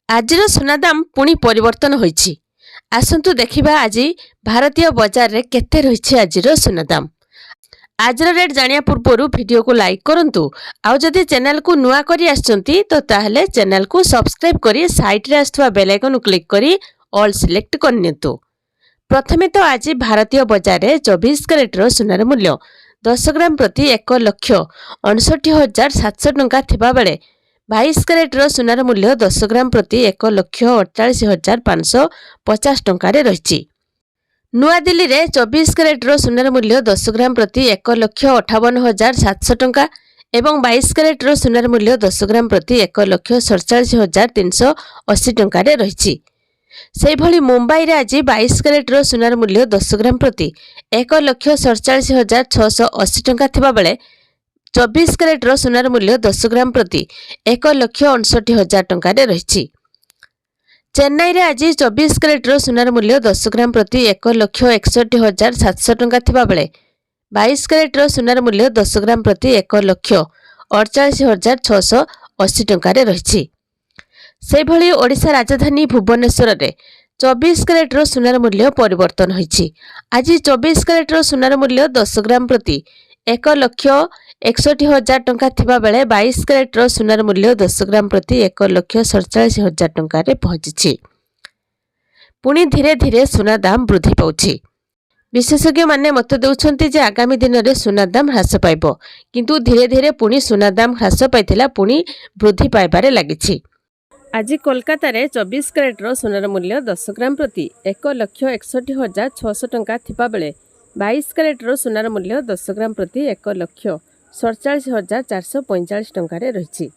आजिर सुना दाम पुणी परिवर्तन होईछि। आसंतु देखिबा आजि भारतीय बजार रे केते रहिछि आजिर सुना दाम। आजिर रेट जानिया पूर्वरु वीडियो को लाइक करंतु। आउ जदि चैनल को नुआ करी आछंती तो ताहले चैनल को सब्सक्राइब करी साइड रे आस्थवा बेल आइकन क्लिक करी ऑल सिलेक्ट करनियंतु। प्रथमे तो आज भारतीय बजार रे 24 कैरेट रो सुनार मूल्य 10 ग्राम प्रति 1,59,700 टंका थिबा बेले 22 कैरेट रो सुनार मूल्य 10 ग्राम प्रति 1,48,550 टंका रे रहिछि। नुआ दिल्ली रे 24 कैरेट रो सुनार मूल्य 10 ग्राम प्रति 1,58,700 टंका एवं 22 कैरेट रो सुनार मूल्य 10 ग्राम प्रति 1,47,380 टंका रे रहिछि। सेहि भली मुंबई रे आज 22 कैरेट रो सुनार मूल्य 10 ग्राम प्रति 1,47,680 टंका थिबा बेले 24 कैरेट रो सुनार मूल्य 10 ग्राम प्रति 1,59,000 टंका रे रहिछि। चेन्नई रे आज 24 कैरेट रो सुनार मूल्य 10 ग्राम प्रति 1,61,700 टंका थिबा बेले 22 कैरेट रो सुनार मूल्य 10 ग्राम प्रति 1,48,680 टंका रे रहिछि। सेहि भली ओडिशा राजधानी भुवनेश्वर रे 24 कैरेट रो सुनार मूल्य परिवर्तन होईछि। आज 24 कैरेट रो सुनार मूल्य 10 ग्राम प्रति 1,61,000 टंका थिबा बेले 22 कैरेट रो सुनार मूल्य 10 ग्राम प्रति 1,47,000 टंका रे पहुंचिछि। पुणी धीरे धीरे सुना दाम वृद्धि पाउछि। विशेषज्ञ माने मत देउछन्ति जे आगामी दिन रे सुना दाम ह्रास पाइबो, किंतु धीरे धीरे पुणी सुना दाम ह्रास पाइथिला पुणी वृद्धि पाइबारे लागिछि। आज कोलकाता रे 24 कैरेट रो सुनार मूल्य 10 ग्राम प्रति 1,61,600 टंका थिबा बेले 22 कैरेट रो सुनार मूल्य 10 ग्राम प्रति 1,47,445 टंका रे रहिछि।